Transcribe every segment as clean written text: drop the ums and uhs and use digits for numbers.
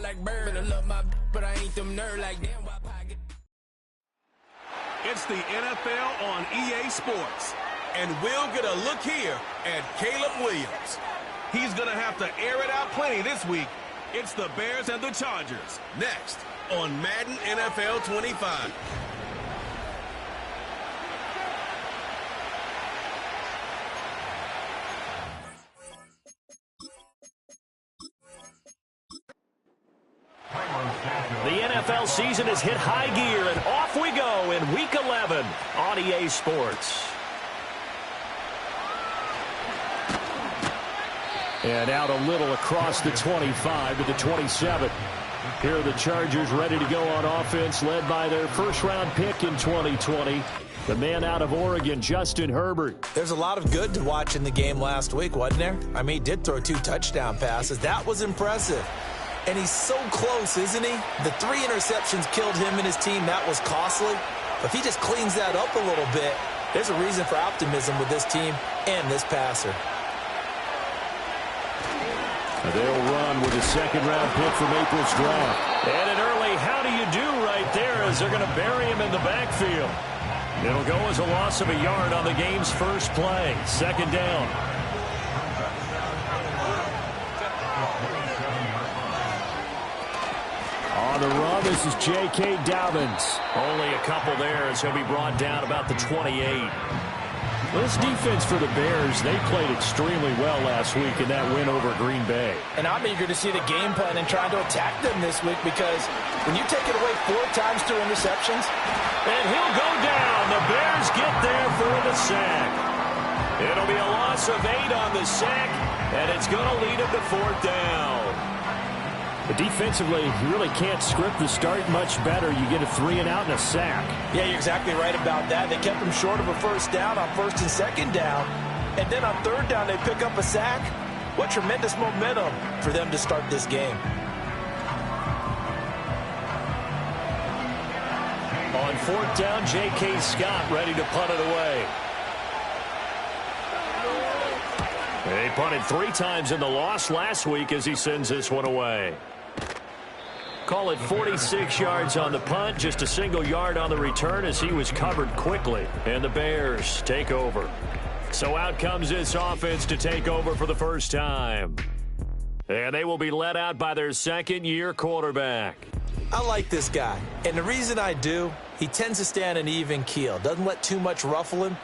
like bird. I love my but I ain't them nerd like damn why pocket. It's the NFL on EA Sports. And we'll get a look here at Caleb Williams. He's going to have to air it out plenty this week. It's the Bears and the Chargers. Next on Madden NFL 25. The NFL season has hit high gear, and off we go in Week 11 on EA Sports. And out a little across the 25 to the 27. Here are the Chargers ready to go on offense, led by their first-round pick in 2020, the man out of Oregon, Justin Herbert. There's a lot of good to watch in the game last week, wasn't there? I mean, he did throw 2 touchdown passes. That was impressive. And he's so close, isn't he? The 3 interceptions killed him and his team. That was costly. But if he just cleans that up a little bit, there's a reason for optimism with this team and this passer. They'll run with a second-round pick from April's draft. And an early how do you do right there as they're going to bury him in the backfield. It'll go as a loss of a yard on the game's first play. Second down. On the run, this is J.K. Dobbins. Only a couple there as he'll be brought down about the 28. This defense for the Bears, they played extremely well last week in that win over Green Bay. And I'm eager to see the game plan and trying to attack them this week because when you take it away 4 times through interceptions. And he'll go down. The Bears get there for the sack. It'll be a loss of 8 on the sack, and it's going to lead him to 4th down. But defensively, you really can't script the start much better. You get a 3 and out and a sack. Yeah, you're exactly right about that. They kept them short of a first down on 1st and 2nd down. And then on 3rd down, they pick up a sack. What tremendous momentum for them to start this game. On 4th down, J.K. Scott ready to punt it away. They punted 3 times in the loss last week as he sends this one away. Call it 46 yards on the punt, just a single yard on the return as he was covered quickly. And the Bears take over. So out comes this offense to take over for the first time. And they will be led out by their second-year quarterback. I like this guy. And the reason I do, he tends to stay on an even keel. Doesn't let too much ruffle him.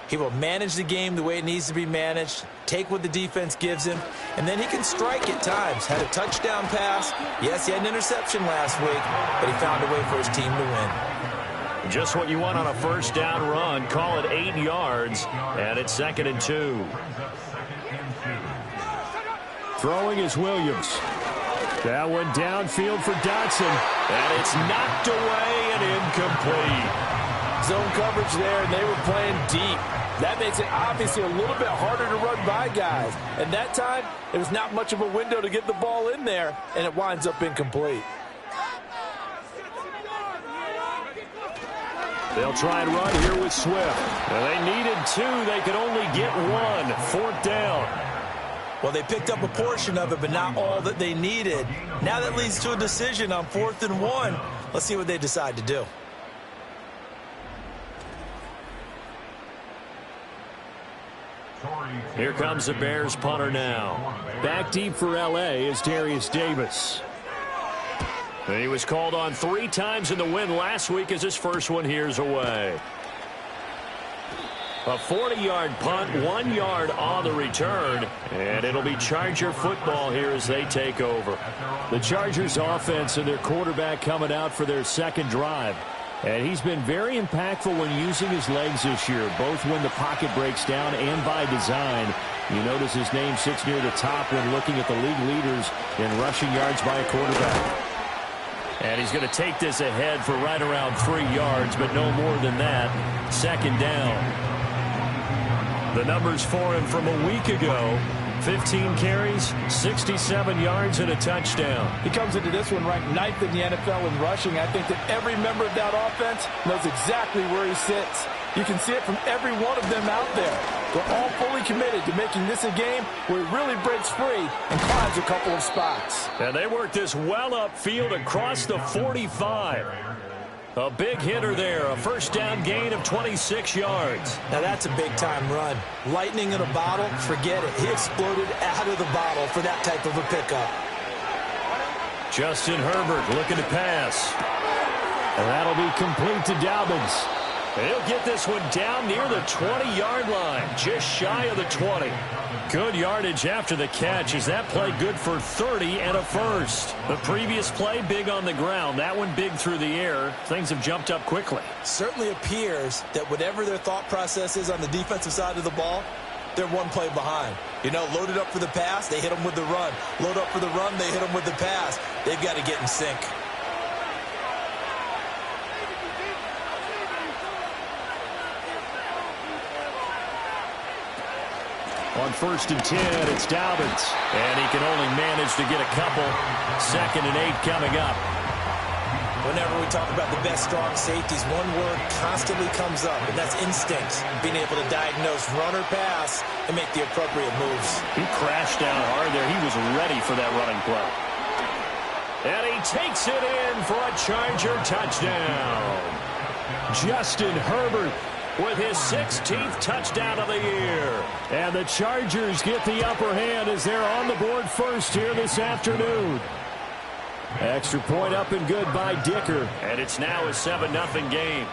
He will manage the game the way it needs to be managed, take what the defense gives him, and then he can strike at times. Had a touchdown pass. Yes, he had an interception last week, but he found a way for his team to win. Just what you want on a first down run. Call it 8 yards, and it's 2nd and 2. Throwing is Williams. That one downfield for Dotson. And it's knocked away and incomplete. Zone coverage there, and they were playing deep. That makes it obviously a little bit harder to run by guys. And that time, it was not much of a window to get the ball in there, and it winds up incomplete. They'll try and run here with Swift. Well, they needed 2. They could only get 1. 4th down. Well, they picked up a portion of it, but not all that they needed. Now that leads to a decision on 4th and 1. Let's see what they decide to do. Here comes the Bears punter now. Back deep for L.A. is Darius Davis. And he was called on 3 times in the win last week as his first one here's away. A 40-yard punt, 1 yard on the return, and it'll be Charger football here as they take over. The Chargers offense and their quarterback coming out for their second drive. And he's been very impactful when using his legs this year, both when the pocket breaks down and by design. You notice his name sits near the top when looking at the league leaders in rushing yards by a quarterback. And he's going to take this ahead for right around 3 yards, but no more than that. 2nd down. The numbers for him from a week ago: 15 carries, 67 yards, and a touchdown. He comes into this one ranked 9th in the NFL in rushing. I think that every member of that offense knows exactly where he sits. You can see it from every one of them out there. They're all fully committed to making this a game where it really breaks free and climbs a couple of spots. And they work this well upfield across the 45. A big hitter there, a first down gain of 26 yards. Now that's a big-time run. Lightning in a bottle, forget it. He exploded out of the bottle for that type of a pickup. Justin Herbert looking to pass. And that'll be complete to Dobbins. He'll get this one down near the 20-yard line, just shy of the 20. Good yardage after the catch. Is that play good for 30 and a first? The previous play, big on the ground. That one big through the air. Things have jumped up quickly. Certainly appears that whatever their thought process is on the defensive side of the ball, they're one play behind. You know, loaded up for the pass, they hit them with the run. Load up for the run, they hit them with the pass. They've got to get in sync. On 1st and 10, it's Dobbins. And he can only manage to get a couple. 2nd and 8 coming up. Whenever we talk about the best strong safeties, one word constantly comes up, and that's instinct. Being able to diagnose run or pass and make the appropriate moves. He crashed down hard there. He was ready for that running play. And he takes it in for a Charger touchdown. Justin Herbert with his 16th touchdown of the year. And the Chargers get the upper hand as they're on the board first here this afternoon. Extra point up and good by Dicker. And it's now a 7-0 game.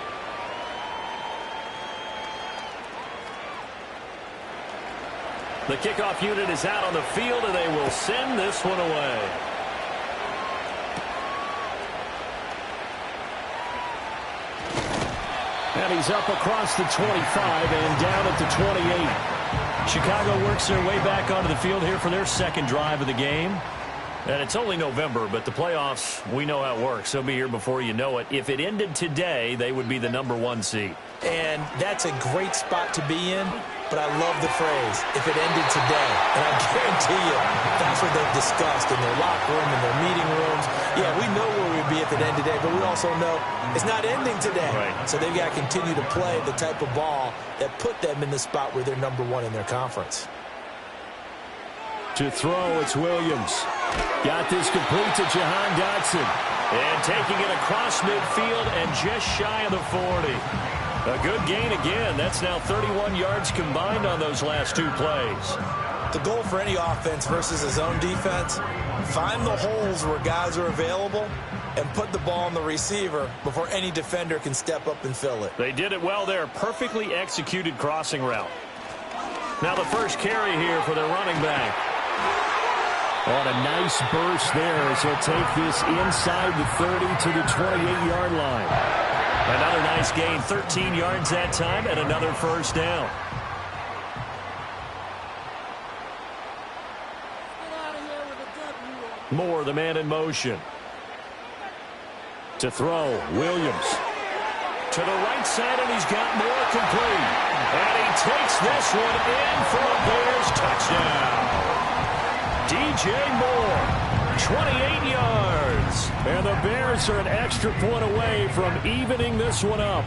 The kickoff unit is out on the field, and they will send this one away. And he's up across the 25 and down at the 28. Chicago works their way back onto the field here for their second drive of the game. And it's only November, but the playoffs, we know how it works. They'll be here before you know it. If it ended today, they would be the #1 seed. And that's a great spot to be in, but I love the phrase, if it ended today. And I guarantee you, that's what they've discussed in their locker room, in their meeting rooms. Yeah, we know where we'd be if it ended today, but we also know it's not ending today. Right. So they've got to continue to play the type of ball that put them in the spot where they're #1 in their conference. To throw, it's Williams. Got this complete to Jahan Dotson. And taking it across midfield and just shy of the 40. A good gain again. That's now 31 yards combined on those last two plays. The goal for any offense versus a zone defense, find the holes where guys are available and put the ball on the receiver before any defender can step up and fill it. They did it well there. Perfectly executed crossing route. Now the first carry here for the running back. On a nice burst there as he'll take this inside the 30 to the 28-yard line. Another nice gain, 13 yards that time, and another first down. Moore, the man in motion. To throw, Williams. To the right side, and he's got Moore complete. And he takes this one in for a Bears touchdown. DJ Moore, 28 yards. And the Bears are an extra point away from evening this one up.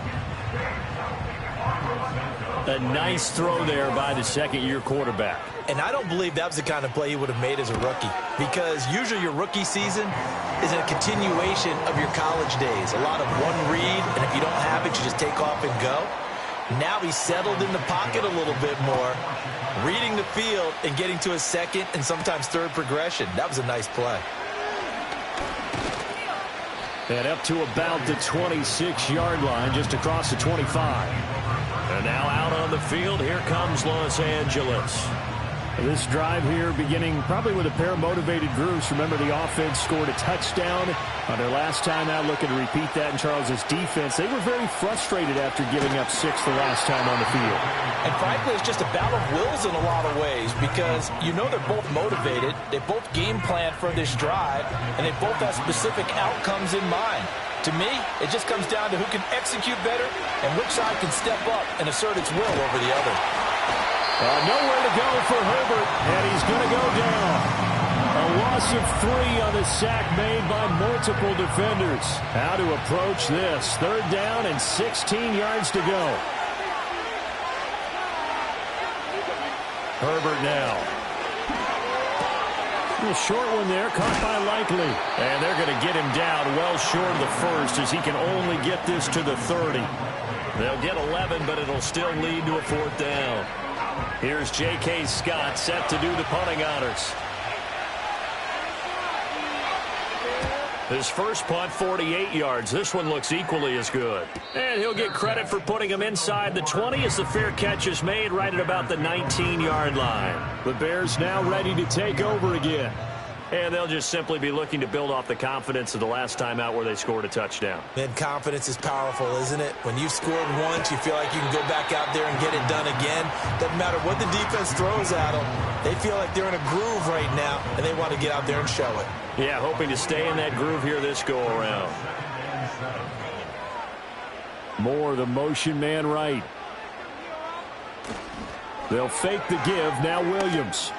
A nice throw there by the second-year quarterback. And I don't believe that was the kind of play he would have made as a rookie, because usually your rookie season is a continuation of your college days. A lot of one read, and if you don't have it, you just take off and go. Now he's settled in the pocket a little bit more, reading the field and getting to his second and sometimes third progression. That was a nice play. And up to about the 26-yard line, just across the 25. And now out on the field, here comes Los Angeles. This drive here beginning probably with a pair of motivated groups. Remember, the offense scored a touchdown on their last time out. Looking to repeat that in Charles's defense. They were very frustrated after giving up 6 the last time on the field. And frankly, it's just a battle of wills in a lot of ways, because you know they're both motivated. They both game plan for this drive, and they both have specific outcomes in mind. To me, it just comes down to who can execute better and which side can step up and assert its will over the other. Nowhere to go for Herbert, and he's going to go down. A loss of 3 on the sack made by multiple defenders. How to approach this? 3rd down and 16 yards to go. Herbert now. A short one there, caught by Likely. And they're going to get him down well short of the first as he can only get this to the 30. They'll get 11, but it'll still lead to a 4th down. Here's J.K. Scott set to do the punting honors. His first punt, 48 yards. This one looks equally as good. And he'll get credit for putting him inside the 20 as the fair catch is made right at about the 19-yard line. The Bears now ready to take over again. And they'll just simply be looking to build off the confidence of the last time out where they scored a touchdown. And confidence is powerful, isn't it? When you've scored once, you feel like you can go back out there and get it done again. Doesn't matter what the defense throws at them. They feel like they're in a groove right now, and they want to get out there and show it. Yeah, hoping to stay in that groove here this go-around. Moore, the motion man right. They'll fake the give. Now Williams.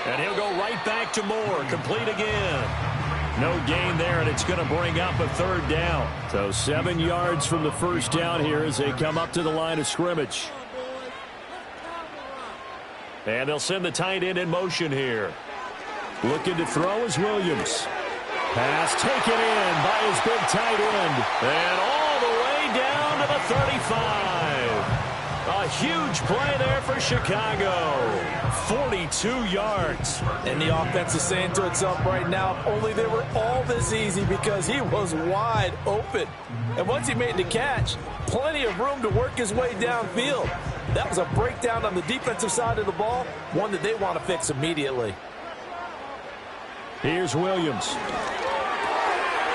And he'll go right back to Moore. Complete again. No gain there, and it's going to bring up a 3rd down. So 7 yards from the first down here as they come up to the line of scrimmage. And they'll send the tight end in motion here. Looking to throw is Williams. Pass taken in by his big tight end. And all the way down to the 35. A huge play there for Chicago. 42 yards. And the offense is saying to itself right now, if only they were all this easy, because he was wide open. And once he made the catch, plenty of room to work his way downfield. That was a breakdown on the defensive side of the ball, one that they want to fix immediately. Here's Williams.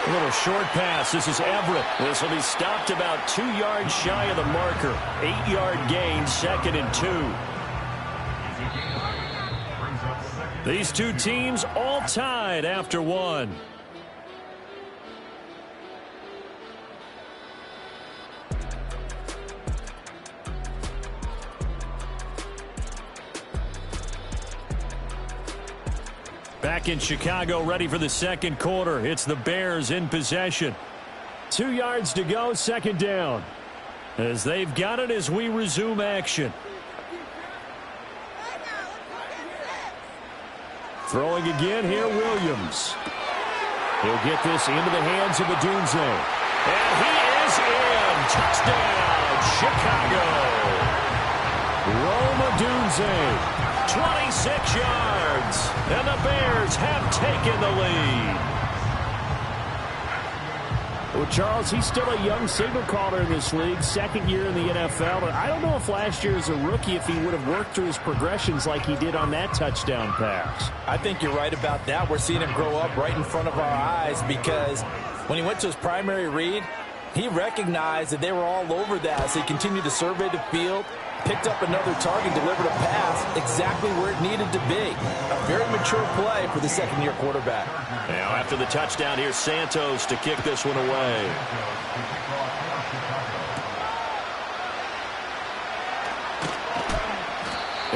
A little short pass. This is Everett. This will be stopped about 2 yards shy of the marker. 8-yard gain, 2nd and 2. These two teams all tied after one. Back in Chicago, ready for the 2nd quarter. It's the Bears in possession. 2 yards to go, 2nd down. As they've got it as we resume action. Throwing again here, Williams. He'll get this into the hands of Adunze. And he is in. Touchdown, Chicago. Rome Adunze. 26 yards. And the Bears have taken the lead. Well, Charles, he's still a young signal caller in this league, 2nd year in the NFL. But I don't know if last year as a rookie, if he would have worked through his progressions like he did on that touchdown pass. I think you're right about that. We're seeing him grow up right in front of our eyes, because when he went to his primary read, he recognized that they were all over that. So he continued to survey the field, picked up another target, delivered a pass exactly where it needed to be. A very mature play for the 2nd-year quarterback. Now after the touchdown, here's Santos to kick this one away.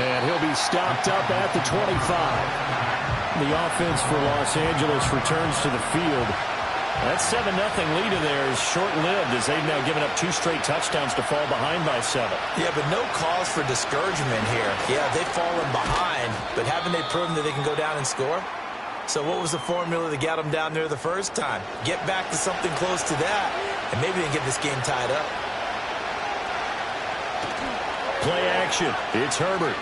And he'll be stopped up at the 25. The offense for Los Angeles returns to the field. That 7-0 lead in there is short-lived as they've now given up 2 straight touchdowns to fall behind by 7. Yeah, but no cause for discouragement here. Yeah, they've fallen behind, but haven't they proven that they can go down and score? So what was the formula that got them down there the first time? Get back to something close to that, and maybe they can get this game tied up. Play action. It's Herbert.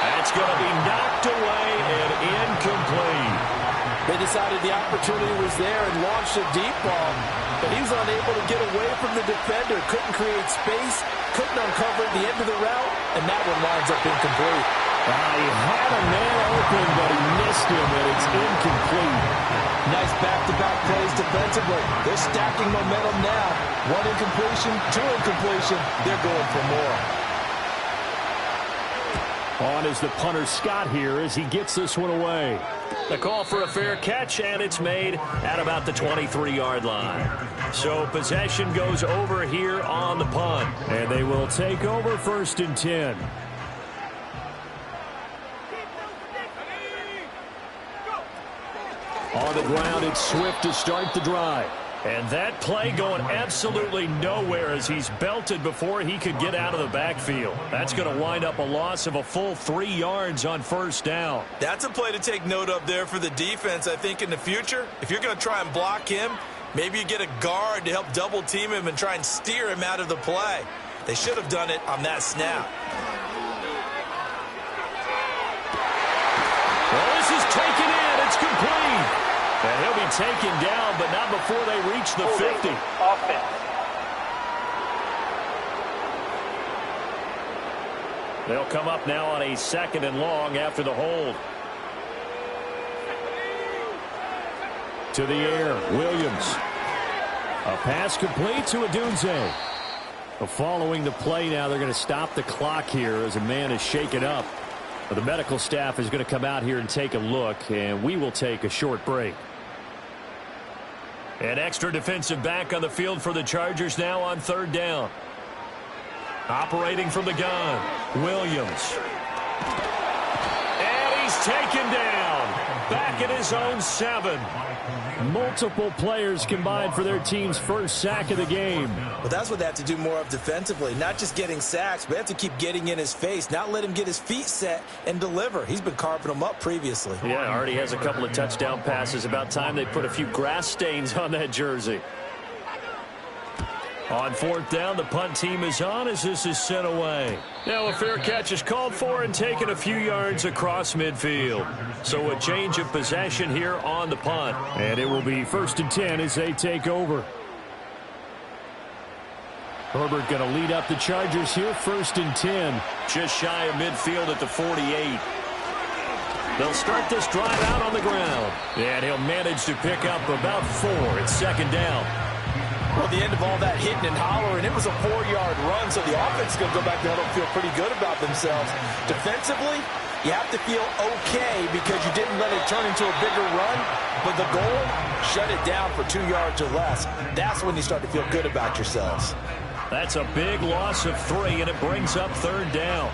That's going to be knocked away and incomplete. They decided the opportunity was there and launched a deep ball, but he was unable to get away from the defender, couldn't create space, couldn't uncover the end of the route, and that one winds up incomplete. He had a man open, but he missed him, and it's incomplete. Nice back-to-back plays defensively. They're stacking momentum now. 1 incompletion, 2 incompletion. They're going for more. On is the punter Scott here as he gets this one away. The call for a fair catch, and it's made at about the 23-yard line. So possession goes over here on the punt. And they will take over 1st and 10. On the ground, it's Swift to start the drive. And that play going absolutely nowhere as he's belted before he could get out of the backfield. That's going to wind up a loss of a full 3 yards on first down. That's a play to take note of there for the defense, I think, in the future. If you're going to try and block him, maybe you get a guard to help double team him and try and steer him out of the play. They should have done it on that snap. Well, this is taken in. It's complete. And he'll be taken down, but not before they reach the 50. They'll come up now on a 2nd and long after the hold. To the air, Williams. A pass complete to Odunze. Following the play now, they're going to stop the clock here as a man is shaken up. The medical staff is going to come out here and take a look, and we will take a short break. An extra defensive back on the field for the Chargers now on 3rd down. Operating from the gun, Williams. And he's taken down. Back at his own 7. Multiple players combined for their team's first sack of the game. Well, that's what they have to do more of defensively. Not just getting sacks, but they have to keep getting in his face. Not let him get his feet set and deliver. He's been carving them up previously. Yeah, already has a couple of touchdown passes. About time they put a few grass stains on that jersey. On 4th down, the punt team is on as this is sent away. Now a fair catch is called for and taken a few yards across midfield. So a change of possession here on the punt. And it will be 1st and 10 as they take over. Herbert going to lead up the Chargers here, 1st and 10. Just shy of midfield at the 48. They'll start this drive out on the ground. And he'll manage to pick up about 4 at 2nd down. Well, the end of all that hitting and hollering, it was a 4-yard run, so the offense is going to go back there and feel pretty good about themselves. Defensively, you have to feel okay because you didn't let it turn into a bigger run, but the goal, shut it down for 2 yards or less. That's when you start to feel good about yourselves. That's a big loss of 3, and it brings up 3rd down.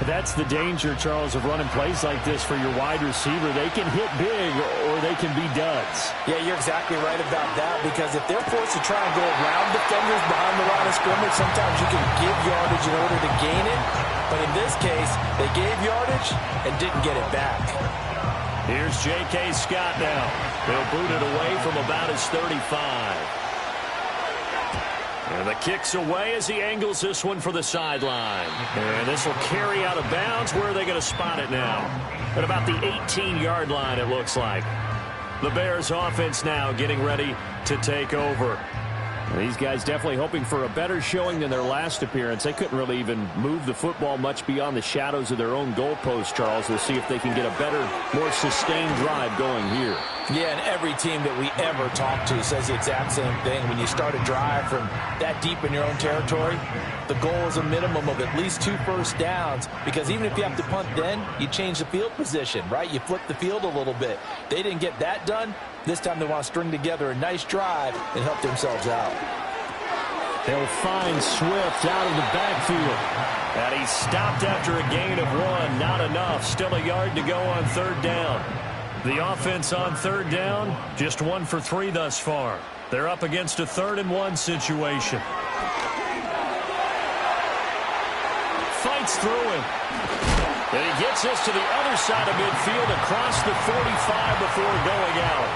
That's the danger, Charles, of running plays like this for your wide receiver. They can hit big or they can be duds. Yeah, you're exactly right about that because if they're forced to try and go around defenders behind the line of scrimmage, sometimes you can give yardage in order to gain it. But in this case, they gave yardage and didn't get it back. Here's J.K. Scott now. They'll boot it away from about his 35. And the kick's away as he angles this one for the sideline. And this will carry out of bounds. Where are they going to spot it now? At about the 18-yard line, it looks like. The Bears offense now getting ready to take over. These guys definitely hoping for a better showing than their last appearance. They couldn't really even move the football much beyond the shadows of their own goalpost, Charles. We'll see if they can get a better, more sustained drive going here. Yeah, and every team that we ever talk to says the exact same thing. When you start a drive from that deep in your own territory, the goal is a minimum of at least 2 first downs because even if you have to punt then, you change the field position, right? You flip the field a little bit. They didn't get that done. This time they want to string together a nice drive and help themselves out. They'll find Swift out of the backfield. And he stopped after a gain of 1. Not enough. Still a yard to go on 3rd down. The offense on 3rd down, just 1 for 3 thus far. They're up against a 3rd and 1 situation. Fights through him. And he gets us to the other side of midfield across the 45 before going out.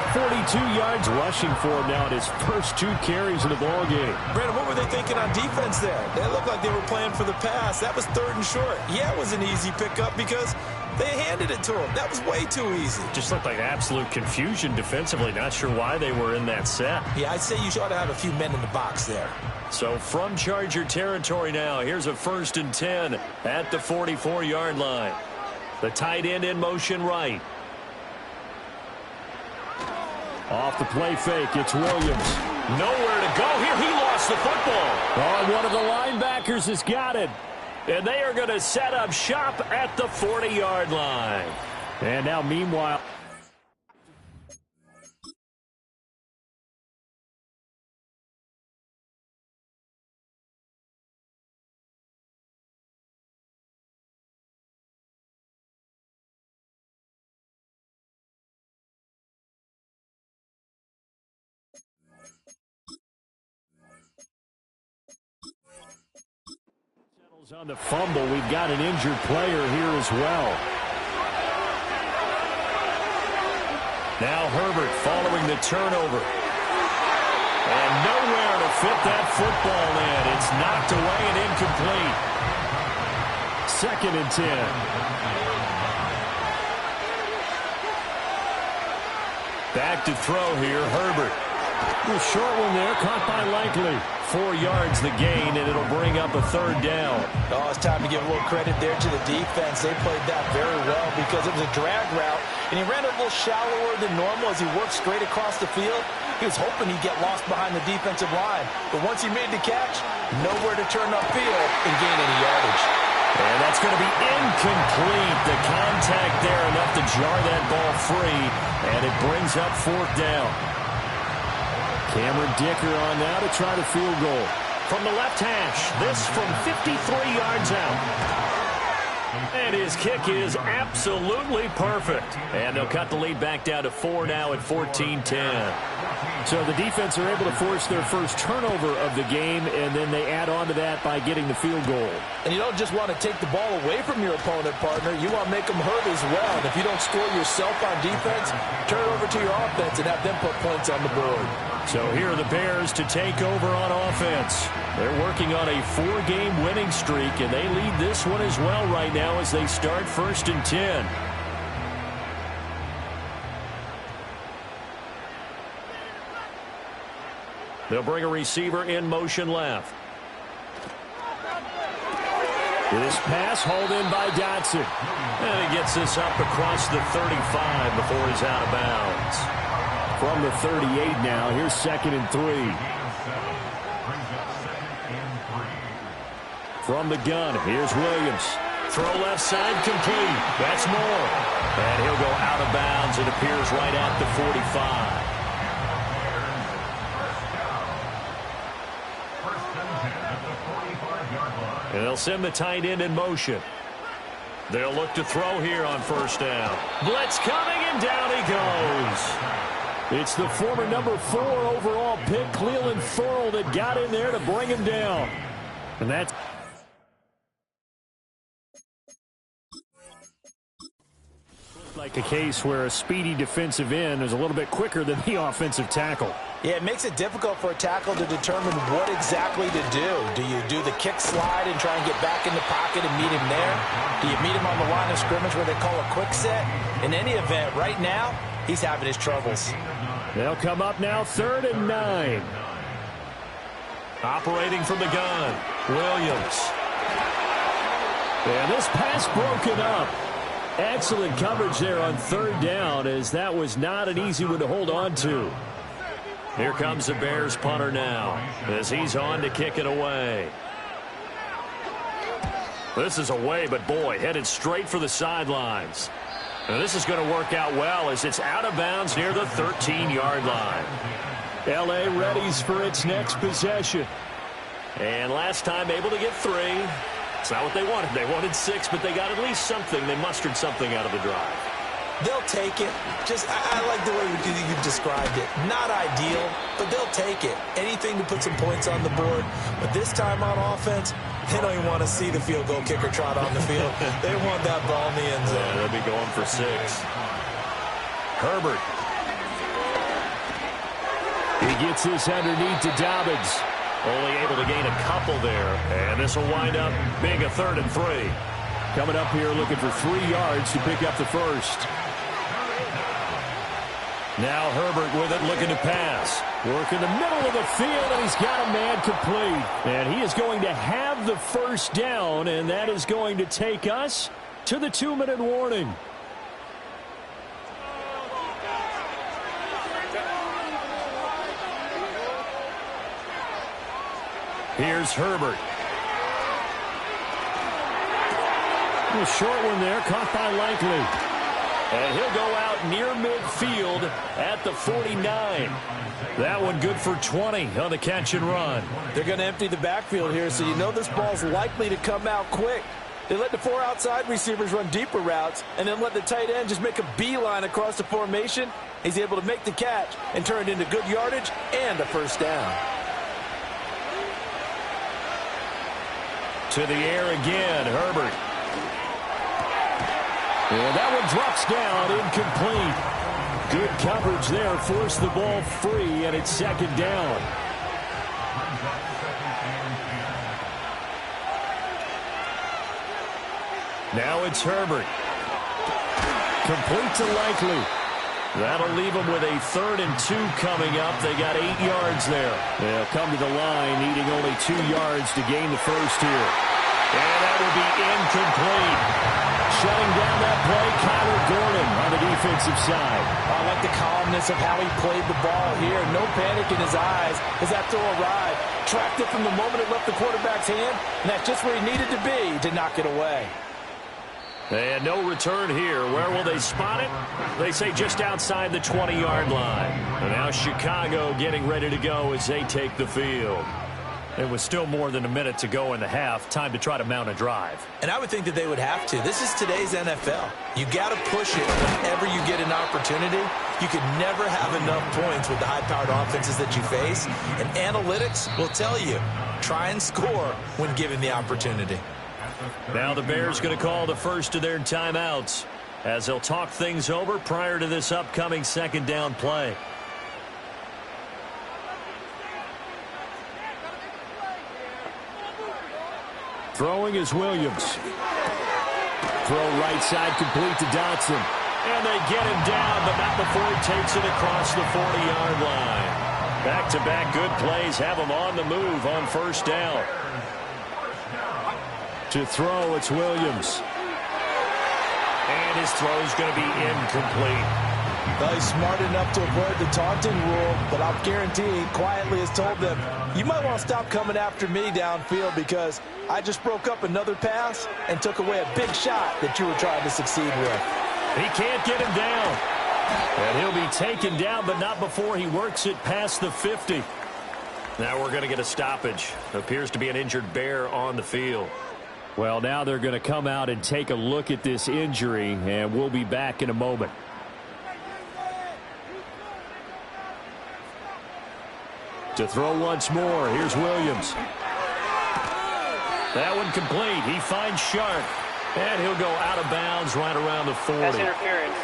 42 yards rushing for him now at his first 2 carries of the ball game. Brandon, what were they thinking on defense there? They looked like they were playing for the pass. That was 3rd and short. Yeah, it was an easy pickup because they handed it to him. That was way too easy. Just looked like absolute confusion defensively. Not sure why they were in that set. Yeah, I'd say you ought to have a few men in the box there. So from Charger territory now, here's a 1st and 10 at the 44-yard line. The tight end in motion right. Off the play fake, it's Williams. Nowhere to go here. He lost the football. Oh, one of the linebackers has got it. And they are going to set up shop at the 40-yard line. And now, meanwhile, On the fumble, we've got an injured player here as well. Now Herbert following the turnover. And nowhere to fit that football in. It's knocked away and incomplete. 2nd and 10. Back to throw here, Herbert. A short one there, caught by Likely. 4 yards the gain, and it'll bring up a 3rd down. Oh, it's time to give a little credit there to the defense. They played that very well because it was a drag route, and he ran a little shallower than normal as he worked straight across the field. He was hoping he'd get lost behind the defensive line, but once he made the catch, nowhere to turn upfield and gain any yardage. And that's going to be incomplete. The contact there enough to jar that ball free, and it brings up 4th down. Cameron Dicker on now to try the field goal. From the left hash, this from 53 yards out. And his kick is absolutely perfect. And they'll cut the lead back down to 4 now at 14-10. So the defense are able to force their first turnover of the game, and then they add on to that by getting the field goal. And you don't just want to take the ball away from your opponent, partner. You want to make them hurt as well. And if you don't score yourself on defense, turn it over to your offense and have them put points on the board. So here are the Bears to take over on offense. They're working on a 4-game winning streak, and they lead this one as well right now as they start 1st and 10. They'll bring a receiver in motion left. This pass hauled in by Dotson. And he gets this up across the 35 before he's out of bounds. From the 38 now, here's 2nd and 3. From the gun, here's Williams. Throw left side complete. That's more. And he'll go out of bounds. It appears right at the 45. And they'll send the tight end in motion. They'll look to throw here on 1st down. Blitz coming, and down he goes. It's the former number 4 overall pick, Cleveland Thorle, that got in there to bring him down. And that's like a case where a speedy defensive end is a little bit quicker than the offensive tackle. Yeah, it makes it difficult for a tackle to determine what exactly to do. Do you do the kick slide and try and get back in the pocket and meet him there? Do you meet him on the line of scrimmage where they call a quick set? In any event, right now, he's having his troubles. They'll come up now 3rd and 9. Operating from the gun, Williams. And this pass broken up. Excellent coverage there on 3rd down, as that was not an easy one to hold on to. Here comes the Bears punter now as he's on to kick it away. This is away, but boy, headed straight for the sidelines. And this is going to work out well as it's out of bounds near the 13-yard line. L.A. readies for its next possession. And last time able to get 3. It's not what they wanted. They wanted 6, but they got at least something. They mustered something out of the drive. They'll take it. I like the way you described it. Not ideal, but they'll take it. Anything to put some points on the board. But this time on offense, they don't even want to see the field goal kicker trot on the field. They want that ball in the end zone. Yeah, they'll be going for 6. Herbert. He gets this underneath to Dobbins. Only able to gain a couple there. And this will wind up being a 3rd and 3. Coming up here looking for 3 yards to pick up the first. Now Herbert with it, looking to pass. Work in the middle of the field, and he's got a man complete. And he is going to have the 1st down, and that is going to take us to the 2-minute warning. Here's Herbert. A short one there, caught by Likely. And he'll go out near midfield at the 49. That one good for 20 on the catch and run. They're going to empty the backfield here, so you know this ball's likely to come out quick. They let the 4 outside receivers run deeper routes and then let the tight end just make a beeline across the formation. He's able to make the catch and turn it into good yardage and a 1st down. To the air again, Herbert. And that one drops down, incomplete. Good coverage there, forced the ball free, and it's second down. Now it's Herbert. Complete to Likely. That'll leave them with a 3rd and 2 coming up. They got 8 yards there. They'll come to the line, needing only 2 yards to gain the first here. And that will be incomplete. Shutting down that play, Kyler Gordon on the defensive side. I like the calmness of how he played the ball here. No panic in his eyes as that throw arrived. Tracked it from the moment it left the quarterback's hand, and that's just where he needed to be to knock it away. And no return here. Where will they spot it? They say just outside the 20-yard line. And now Chicago getting ready to go as they take the field. It was still more than a minute to go in the half. Time to try to mount a drive. And I would think that they would have to. This is today's NFL. You got to push it whenever you get an opportunity. You can never have enough points with the high-powered offenses that you face. And analytics will tell you, try and score when given the opportunity. Now the Bears going to call the first of their timeouts as they'll talk things over prior to this upcoming second down play. Throwing is Williams. Throw right side complete to Dotson. And they get him down, but not before he takes it across the 40-yard line. Back-to-back good plays have him on the move on first down. To throw, it's Williams. And his throw is going to be incomplete. Well, he's smart enough to avoid the taunting rule, but I'll guarantee he quietly has told them, you might want to stop coming after me downfield because I just broke up another pass and took away a big shot that you were trying to succeed with. He can't get him down. And he'll be taken down, but not before he works it past the 50. Now we're going to get a stoppage. Appears to be an injured Bear on the field. Well, now they're going to come out and take a look at this injury, and we'll be back in a moment. To throw once more, here's Williams. That one complete. He finds Sharp, and he'll go out of bounds right around the 40. That's interference.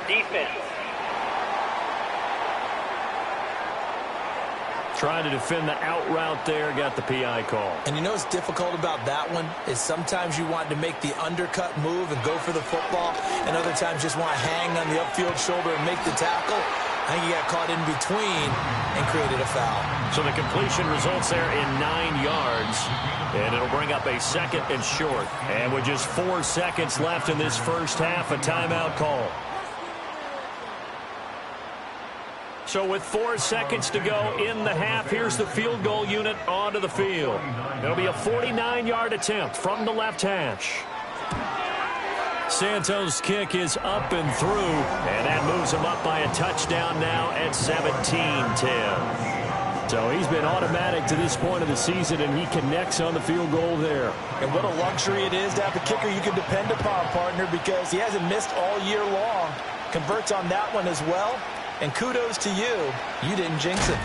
Defense. Trying to defend the out route there, got the PI call. And you know what's difficult about that one is sometimes you want to make the undercut move and go for the football, and other times just want to hang on the upfield shoulder and make the tackle. I think he got caught in between and created a foul. So the completion results there in 9 yards, and it'll bring up a 2nd and short. And with just 4 seconds left in this first half, a timeout call. So with 4 seconds to go in the half, here's the field goal unit onto the field. It'll be a 49-yard attempt from the left hash. Santos' kick is up and through, and that moves him up by a touchdown now at 17-10. So he's been automatic to this point of the season, and he connects on the field goal there. And what a luxury it is to have a kicker you can depend upon, partner, because he hasn't missed all year long. Converts on that one as well. And kudos to you. You didn't jinx it.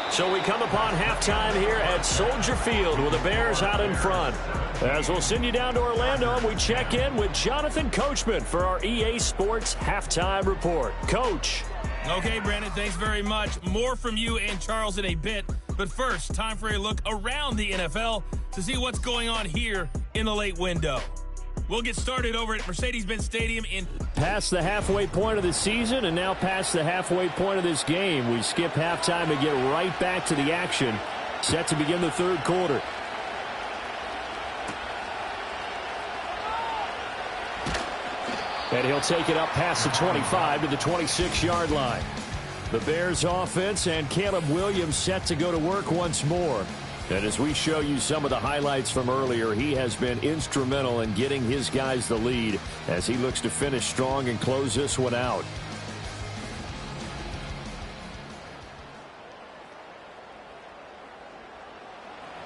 So we come upon halftime here at Soldier Field with the Bears out in front. As we'll send you down to Orlando, and we check in with Jonathan Coachman for our EA Sports Halftime Report. Coach. Okay, Brandon, thanks very much. More from you and Charles in a bit. But first, time for a look around the NFL to see what's going on here in the late window. We'll get started over at Mercedes-Benz Stadium in... Past the halfway point of the season and now past the halfway point of this game. We skip halftime and get right back to the action. Set to begin the third quarter. And he'll take it up past the 25 to the 26-yard line. The Bears offense and Caleb Williams set to go to work once more. And as we show you some of the highlights from earlier, he has been instrumental in getting his guys the lead as he looks to finish strong and close this one out.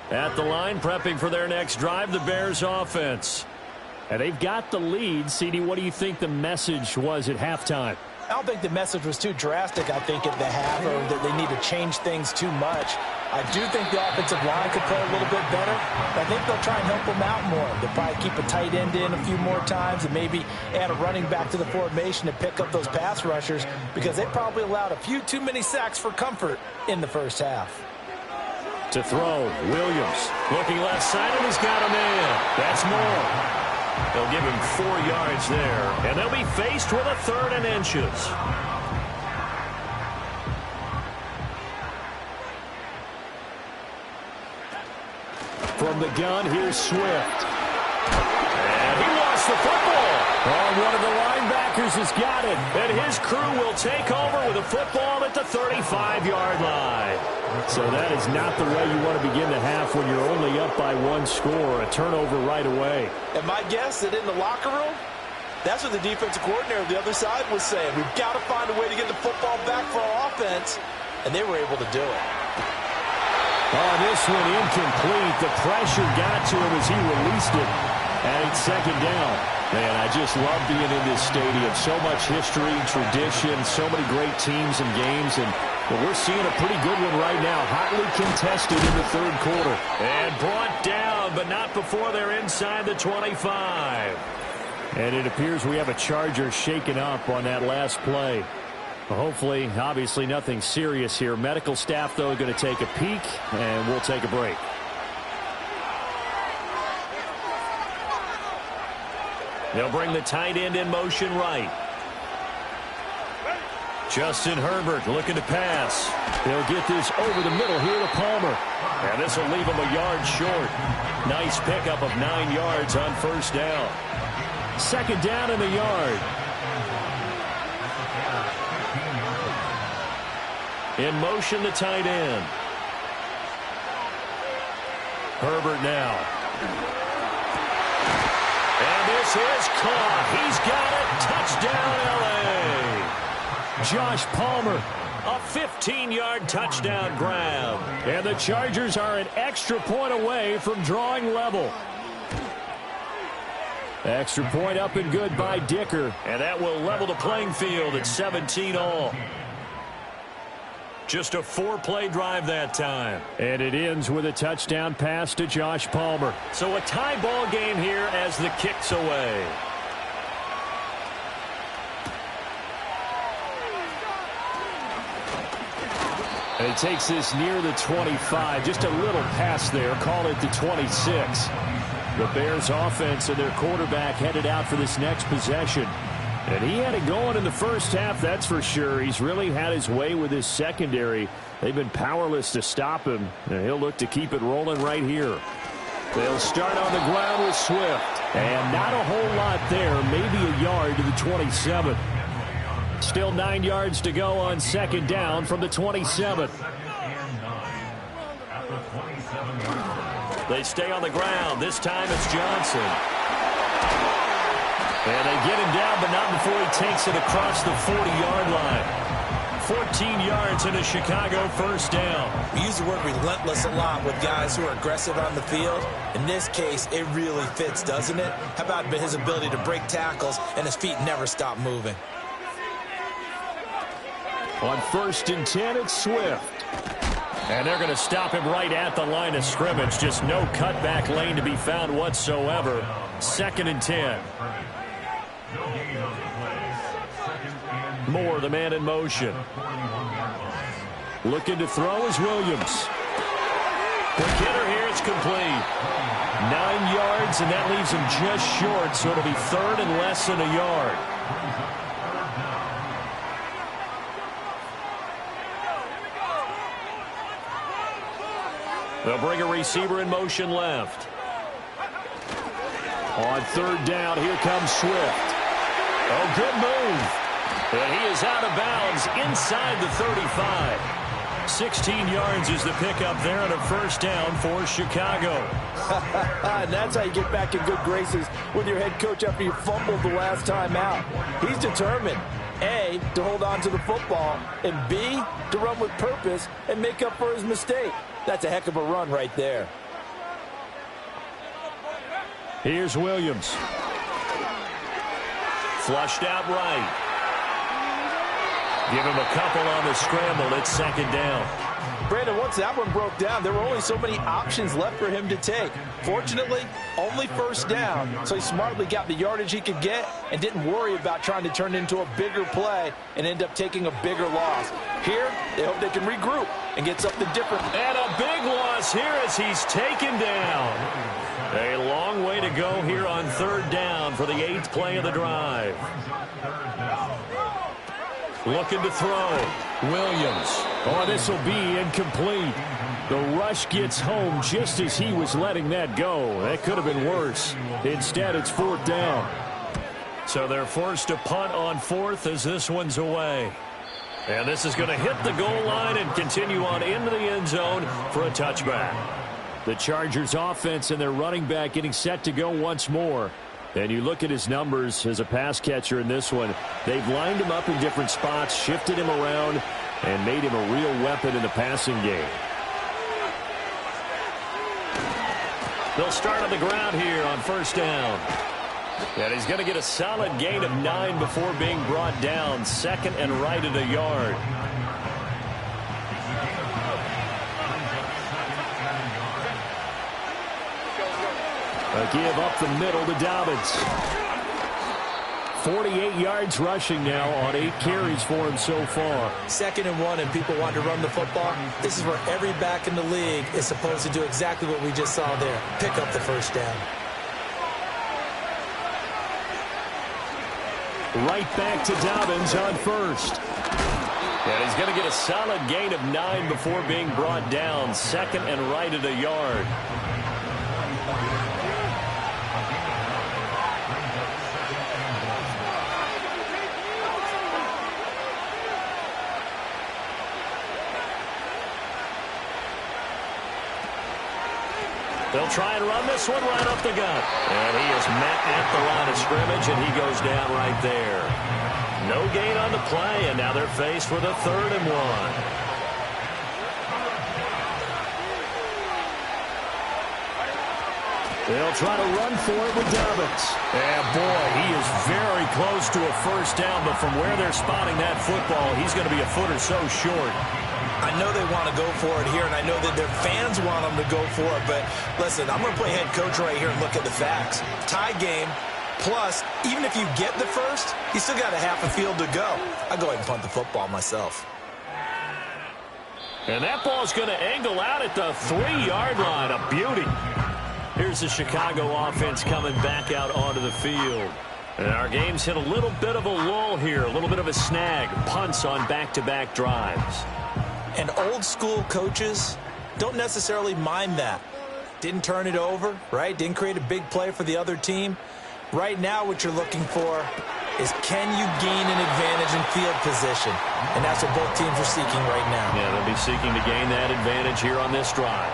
At the line, prepping for their next drive, the Bears offense. And they've got the lead. CD, what do you think the message was at halftime? I don't think the message was too drastic, I think, at the half, or that they need to change things too much. I do think the offensive line could play a little bit better. I think they'll try and help them out more. They'll probably keep a tight end in a few more times and maybe add a running back to the formation to pick up those pass rushers, because they probably allowed a few too many sacks for comfort in the first half. To throw, Williams. Looking left side, and he's got him in. That's more. They'll give him 4 yards there, and they'll be faced with a 3rd and inches. From the gun, here's Swift. And he lost the football. Oh, one of the linebackers has got it. And his crew will take over with a football at the 35-yard line. So that is not the way you want to begin the half when you're only up by 1 score. A turnover right away. And my guess that in the locker room, that's what the defensive coordinator on the other side was saying. We've got to find a way to get the football back for our offense. And they were able to do it. Oh, this one incomplete. The pressure got to him as he released it. And it's 2nd down. Man, I just love being in this stadium. So much history, tradition, so many great teams and games. And we're seeing a pretty good one right now. Hotly contested in the 3rd quarter. And brought down, but not before they're inside the 25. And it appears we have a Charger shaken up on that last play. Well, hopefully, obviously, nothing serious here. Medical staff, though, going to take a peek, and we'll take a break. They'll bring the tight end in motion right. Justin Herbert looking to pass. They'll get this over the middle here to Palmer. And this will leave him a yard short. Nice pickup of 9 yards on 1st down. 2nd down in the yard. In motion, the tight end. Herbert now. And this is caught. He's got it. Touchdown, L.A. Josh Palmer. A 15-yard touchdown grab. And the Chargers are an extra point away from drawing level. Extra point up and good by Dicker. And that will level the playing field at 17-all. Just a 4-play drive that time. And it ends with a touchdown pass to Josh Palmer. So a tie ball game here as the kick's away. And he takes this near the 25. Just a little pass there. Call it the 26. The Bears offense and their quarterback headed out for this next possession. And he had it going in the first half, that's for sure. He's really had his way with his secondary. They've been powerless to stop him. And he'll look to keep it rolling right here. They'll start on the ground with Swift. And not a whole lot there. Maybe a yard to the 27. Still 9 yards to go on 2nd down from the 27. They stay on the ground. This time it's Johnson. And they get him down, but not before he takes it across the 40-yard line. 14 yards in a Chicago 1st down. We use the word relentless a lot with guys who are aggressive on the field. In this case, it really fits, doesn't it? How about his ability to break tackles and his feet never stop moving? On 1st and 10, it's Swift. And they're going to stop him right at the line of scrimmage. Just no cutback lane to be found whatsoever. 2nd and 10. Moore, the man in motion. Looking to throw is Williams. The hitter here is complete. 9 yards, and that leaves him just short, so it'll be 3rd and less than a yard. They'll bring a receiver in motion left. On 3rd down, here comes Swift. Oh, good move. And he is out of bounds inside the 35. 16 yards is the pickup there on a 1st down for Chicago. And that's how you get back in good graces with your head coach after you fumbled the last time out. He's determined, A, to hold on to the football, and B, to run with purpose and make up for his mistake. That's a heck of a run right there. Here's Williams. Flushed out right. Give him a couple on the scramble. It's second down. Brandon, once that one broke down, there were only so many options left for him to take. Fortunately, only first down, so he smartly got the yardage he could get and didn't worry about trying to turn it into a bigger play and end up taking a bigger loss. Here, they hope they can regroup and get something different. And a big loss here as he's taken down. A long way to go here on third down for the 8th play of the drive. Looking to throw. Williams. Oh, this will be incomplete. The rush gets home just as he was letting that go. That could have been worse. Instead, it's fourth down. So they're forced to punt on fourth as this one's away. And this is going to hit the goal line and continue on into the end zone for a touchback. The Chargers offense and their running back getting set to go once more. And you look at his numbers as a pass catcher in this one. They've lined him up in different spots, shifted him around, and made him a real weapon in the passing game. They'll start on the ground here on first down. And he's going to get a solid gain of 9 before being brought down. Second and right at a yard. A give up the middle to Dobbins. 48 yards rushing now on 8 carries for him so far. 2nd and 1 and people want to run the football. This is where every back in the league is supposed to do exactly what we just saw there. Pick up the first down. Right back to Dobbins on first. And he's going to get a solid gain of 9 before being brought down. Second and right at a yard. They'll try and run this one right up the gut. And he is met at the line of scrimmage, and he goes down right there. No gain on the play, and now they're faced with a 3rd and 1. They'll try to run for it with Dobbins. And boy, he is very close to a first down, but from where they're spotting that football, he's going to be a foot or so short. I know they want to go for it here, and I know that their fans want them to go for it, but listen, I'm going to play head coach right here and look at the facts. Tie game, plus, even if you get the first, you still got a half a field to go. I'll go ahead and punt the football myself. And that ball's going to angle out at the 3-yard line. A beauty. Here's the Chicago offense coming back out onto the field. And our game's hit a little bit of a lull here, a little bit of a snag. Punts on back-to-back drives. And old-school coaches don't necessarily mind that. Didn't turn it over, right? Didn't create a big play for the other team. Right now what you're looking for is can you gain an advantage in field position? And that's what both teams are seeking right now. Yeah, they'll be seeking to gain that advantage here on this drive.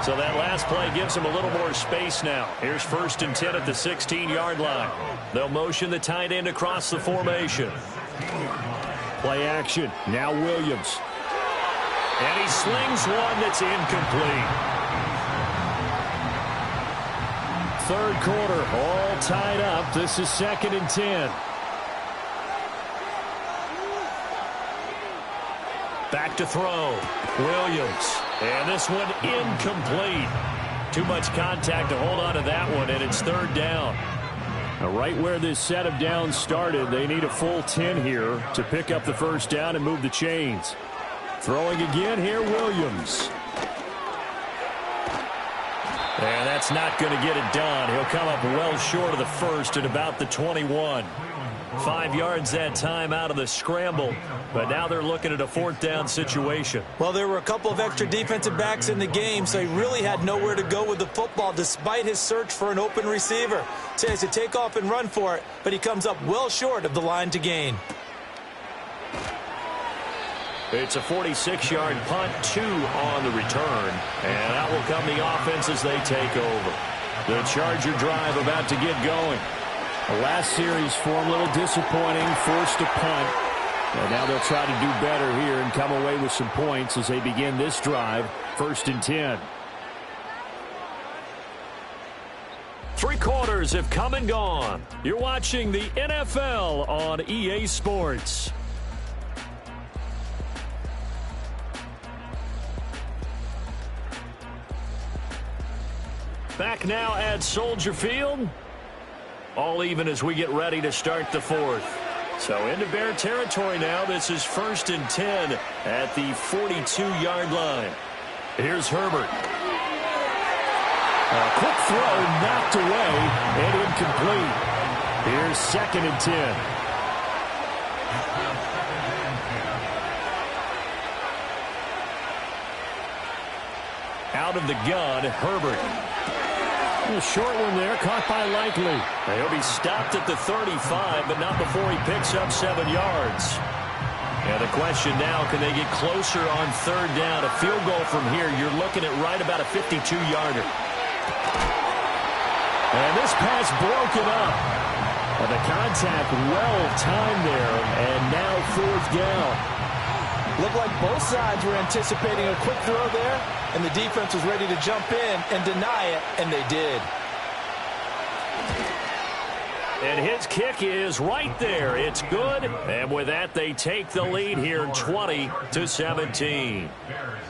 So that last play gives them a little more space now. Here's 1st and 10 at the 16-yard line. They'll motion the tight end across the formation. Play action. Now Williams. And he slings one that's incomplete. 3rd quarter, all tied up. This is 2nd and 10. Back to throw. Williams. And this one incomplete. Too much contact to hold on to that one, and it's 3rd down. Now, right where this set of downs started, they need a full 10 here to pick up the first down and move the chains. Throwing again here, Williams. And that's not going to get it done. He'll come up well short of the first at about the 21. 5 yards that time out of the scramble. But now they're looking at a 4th down situation. Well, there were a couple of extra defensive backs in the game, so he really had nowhere to go with the football despite his search for an open receiver. So he has to take off and run for it, but he comes up well short of the line to gain. It's a 46-yard punt, 2 on the return. And out will come the offense as they take over. The Charger drive about to get going. The last series for him, a little disappointing, forced to punt. And now they'll try to do better here and come away with some points as they begin this drive, 1st and 10. 3 quarters have come and gone. You're watching the NFL on EA Sports. Back now at Soldier Field. All even as we get ready to start the fourth. So into Bear territory now. This is 1st and 10 at the 42-yard line. Here's Herbert. A quick throw knocked away and incomplete. Here's 2nd and 10. Out of the gun, Herbert. A short one there, caught by Likely. He'll be stopped at the 35, but not before he picks up 7 yards. And the question now, can they get closer on 3rd down? A field goal from here, you're looking at right about a 52-yarder. And this pass broken up. And the contact well timed there, and now 4th down. Looked like both sides were anticipating a quick throw there, and the defense was ready to jump in and deny it, and they did. And his kick is right there. It's good. And with that, they take the lead here 20-17.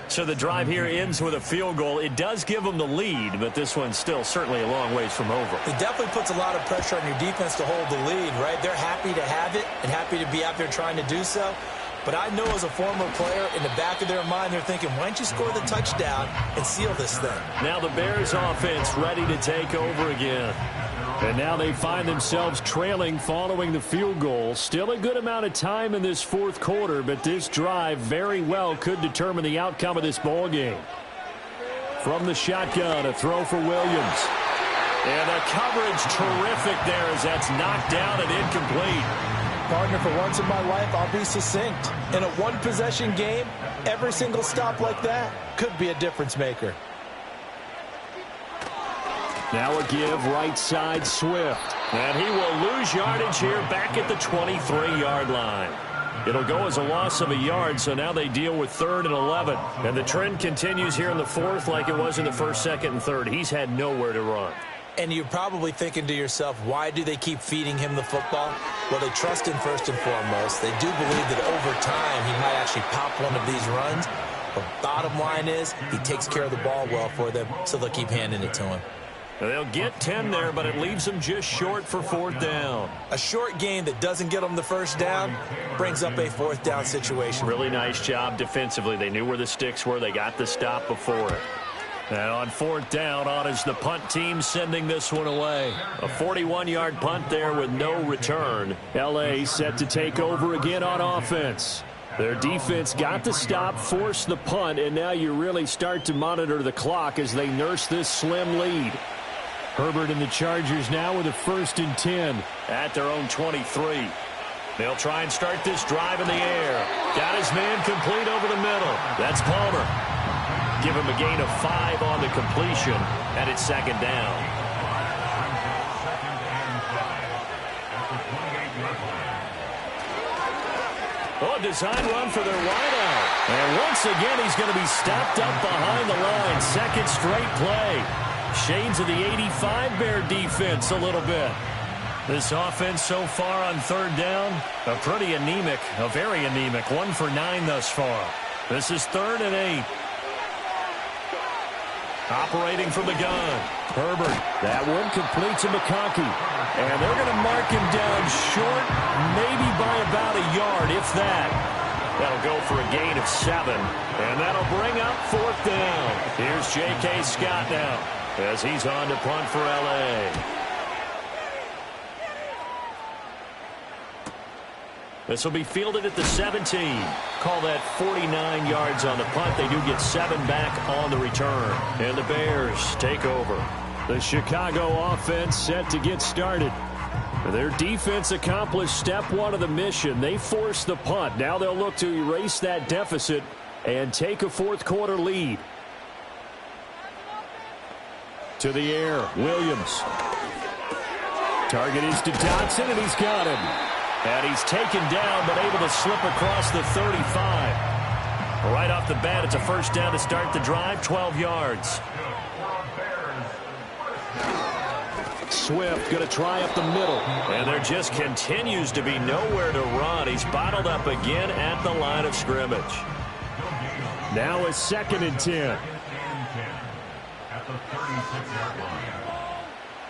So the drive here ends with a field goal. It does give them the lead, but this one's still certainly a long ways from over. It definitely puts a lot of pressure on your defense to hold the lead, right? They're happy to have it and happy to be out there trying to do so. But I know as a former player, in the back of their mind, they're thinking, why don't you score the touchdown and seal this thing? Now the Bears offense ready to take over again. And now they find themselves trailing following the field goal. Still a good amount of time in this 4th quarter, but this drive very well could determine the outcome of this ball game. From the shotgun, a throw for Williams. And the coverage terrific there as that's knocked down and incomplete. Partner, for once in my life, I'll be succinct. In a one-possession game, every single stop like that could be a difference maker. Now a give right side Swift. And he will lose yardage here back at the 23-yard line. It'll go as a loss of a yard, so now they deal with 3rd and 11. And the trend continues here in the 4th like it was in the 1st, 2nd, and 3rd. He's had nowhere to run. And you're probably thinking to yourself, why do they keep feeding him the football? Well, they trust him first and foremost. They do believe that over time he might actually pop one of these runs. But bottom line is he takes care of the ball well for them, so they'll keep handing it to him. They'll get 10 there, but it leaves them just short for 4th down. A short gain that doesn't get them the 1st down brings up a 4th down situation. Really nice job defensively. They knew where the sticks were. They got the stop before it. And on 4th down, on is the punt team sending this one away. A 41-yard punt there with no return. L.A. set to take over again on offense. Their defense got the stop, forced the punt, and now you really start to monitor the clock as they nurse this slim lead. Herbert and the Chargers now with a 1st and 10. At their own 23. They'll try and start this drive in the air. Got his man complete over the middle. That's Palmer. Give him a gain of 5 on the completion, and it's 2nd down. Oh, design run for their wideout. And once again, he's going to be stopped up behind the line. 2nd straight play. Shades of the 85 Bear defense a little bit. This offense so far on 3rd down, a pretty anemic, a very anemic. 1 for 9 thus far. This is 3rd and 8. Operating from the gun. Herbert, that one complete to McConkey. And they're going to mark him down short, maybe by about a yard, if that. That'll go for a gain of 7. And that'll bring up 4th down. Here's J.K. Scott now as he's on to punt for L.A. This will be fielded at the 17. Call that 49 yards on the punt. They do get 7 back on the return. And the Bears take over. The Chicago offense set to get started. Their defense accomplished step 1 of the mission. They forced the punt. Now they'll look to erase that deficit and take a 4th quarter lead. To the air, Williams. Target is to Dotson, and he's got him. And he's taken down, but able to slip across the 35. Right off the bat, it's a 1st down to start the drive, 12 yards. Swift going to try up the middle. And there just continues to be nowhere to run. He's bottled up again at the line of scrimmage. Now a 2nd and 10.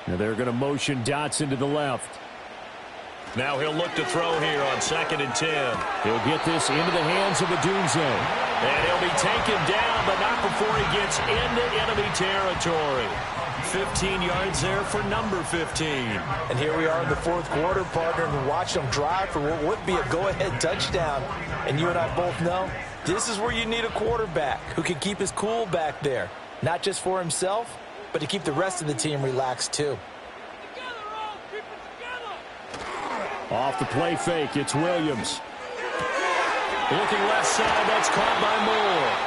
Now they're going to motion Dotson to the left. Now he'll look to throw here on 2nd and 10. He'll get this into the hands of Odunze. And he'll be taken down, but not before he gets into enemy territory. 15 yards there for number 15. And here we are in the fourth quarter, partner, and watch them drive for what would be a go-ahead touchdown. And you and I both know this is where you need a quarterback who can keep his cool back there. Not just for himself, but to keep the rest of the team relaxed too. Off the play fake, it's Williams. Looking left side, that's caught by Moore.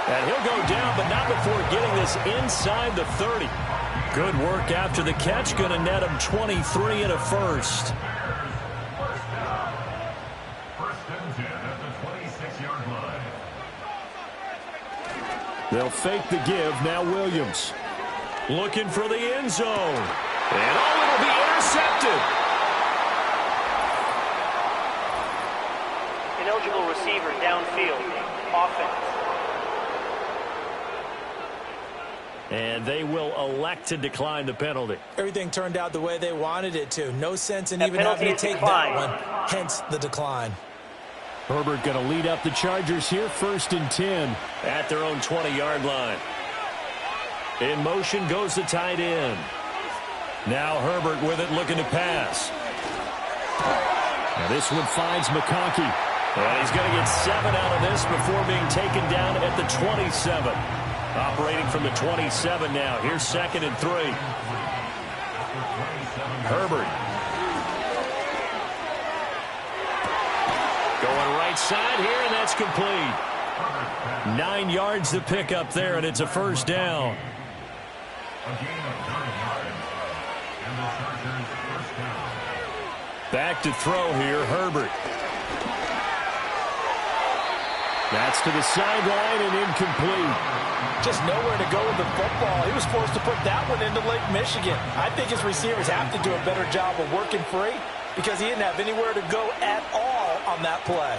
And he'll go down, but not before getting this inside the 30. Good work after the catch, going to net him 23 and a first. They'll fake the give, now Williams. Looking for the end zone. And it'll be intercepted. Ineligible receiver downfield. Offense. And they will elect to decline the penalty. Everything turned out the way they wanted it to. No sense in That even having to penalty is take declined. that one. Hence the decline. Herbert going to lead up the Chargers here, 1st and 10. At their own 20-yard line. In motion goes the tight end. Now Herbert with it, looking to pass. Now this one finds McConkey. And he's going to get 7 out of this before being taken down at the 27. Operating from the 27 now. Here's 2nd and 3. Herbert. Going right side here, and that's complete. 9 yards to pick up there, and it's a first down. Back to throw here, Herbert. That's to the sideline and incomplete. Just nowhere to go with the football. He was forced to put that one into Lake Michigan. I think his receivers have to do a better job of working free because he didn't have anywhere to go at all on that play.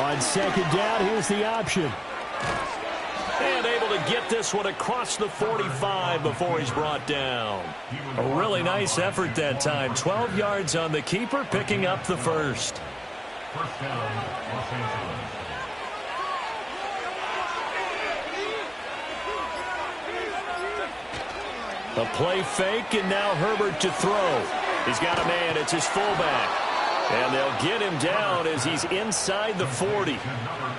On 2nd down, here's the option. And able to get this one across the 45 before he's brought down. A really nice effort that time. 12 yards on the keeper, picking up the first. First down, Los Angeles. A play fake, and now Herbert to throw. He's got a man. It's his fullback. And they'll get him down as he's inside the 40.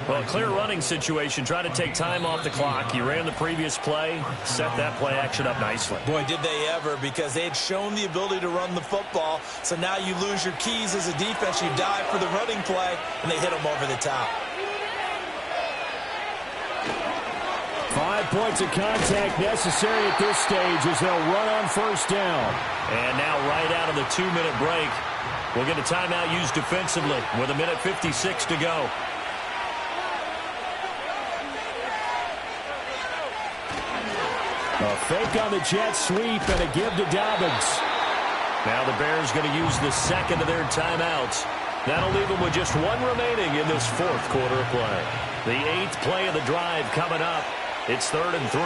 Well, clear running situation. Try to take time off the clock. He ran the previous play, set that play action up nicely. Boy, did they ever, because they had shown the ability to run the football. So now you lose your keys as a defense. You dive for the running play, and they hit them over the top. 5 points of contact necessary at this stage as they'll run on first down. And now right out of the 2-minute break, we'll get a timeout used defensively with 1:56 to go. A fake on the jet sweep and a give to Dobbins. Now the Bears going to use the second of their timeouts. That'll leave them with just one remaining in this fourth quarter of play. The 8th play of the drive coming up. It's 3rd and 3.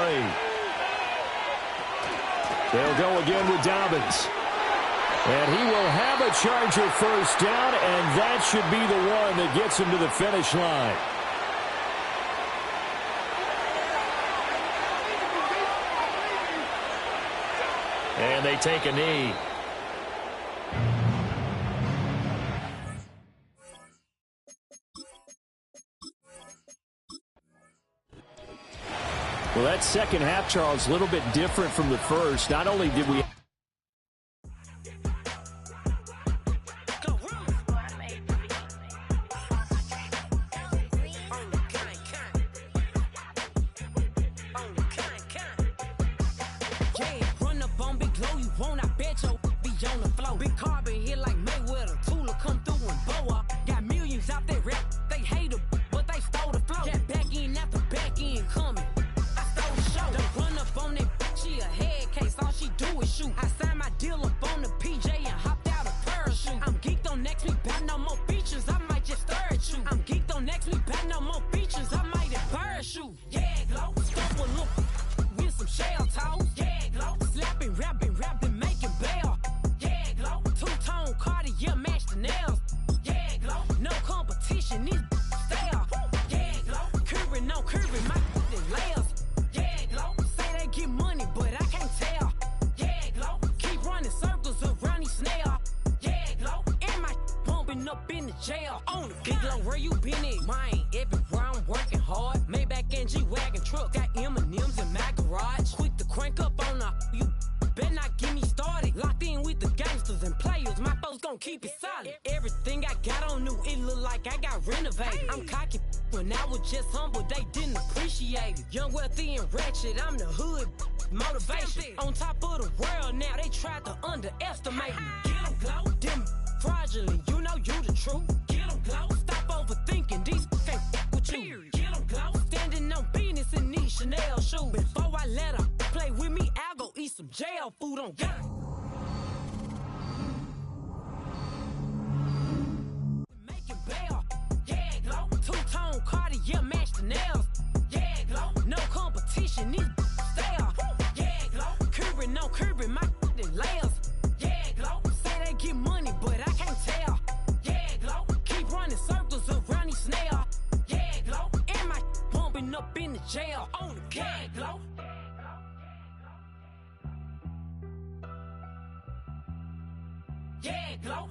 They'll go again with Dobbins. And he will have a Charger first down, and that should be the one that gets him to the finish line. And they take a knee. Well, that second half, Charles, a little bit different from the first. Not only did we... Big carbon here like Mayweather. Tula come through and blow up. Got millions out there rap. They hate her, but they stole the flow. Got back in after back in coming. I stole the show. Don't run up on that. She a head case. All she do is shoot. up in the jail. On the big low, where you been at? Mine, everywhere I'm working hard. Maybach and G-Wagon truck, got M&M's in my garage. Quick to crank up on you better not get me started. Locked in with the gangsters and players, my folks gon' keep it solid. Everything I got on new, it look like I got renovated. I'm cocky when I was just humble, they didn't appreciate it. Young, wealthy, and ratchet, I'm the hood motivation. On top of the world now, they tried to underestimate me. Get 'em glow, them fraudulent, you know you the truth. Get 'em glow, stop overthinking, these can't with you. Get 'em glow, standing on business in these Chanel shoes. Before I let her play with me, I'll go eat some jail food on God. Making bail, yeah, glow. Two-tone Cartier match the nails, yeah, glow. No competition, these stale, yeah, glow. Curbing, no curbing, my layers, yeah, glow. Say they get money, but I can't tell, yeah, glow. Keep running circles around these snails, yeah, glow. And my bumping up in the jail on the yeah, glow. Yeah, glow.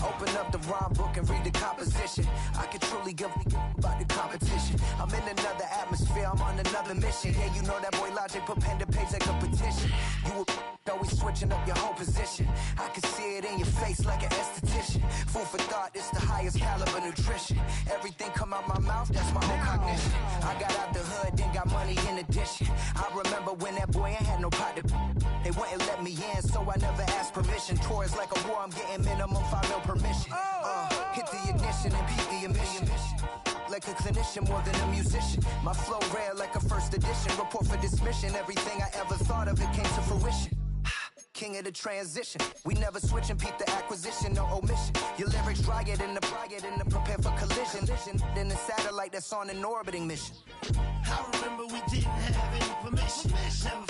Open up the rhyme book and read the composition. I can truly give about the competition. I'm in another atmosphere, I'm on another mission. Yeah, you know that boy Logic put pen to page like a petition. You always switching up your whole position. I can see it in your face like an esthetician. Food for thought, it's the highest caliber nutrition. Everything come out my mouth, that's my whole cognition. I got out the hood, then got money in addition. I remember when that boy ain't had no pot to. They wouldn't let me in, so I never asked permission. Tours like a war, I'm getting minimum 5 mil permission. Hit the ignition and beat the emission. Like a clinician more than a musician. My flow rare like a first edition. Report for dismission. Everything I ever thought of, it came to fruition. King of the transition. We never switch and peep the acquisition, no omission. Your lyrics dry it in the prepare for collision. Then the satellite that's on an orbiting mission. I remember we didn't have any permission. Never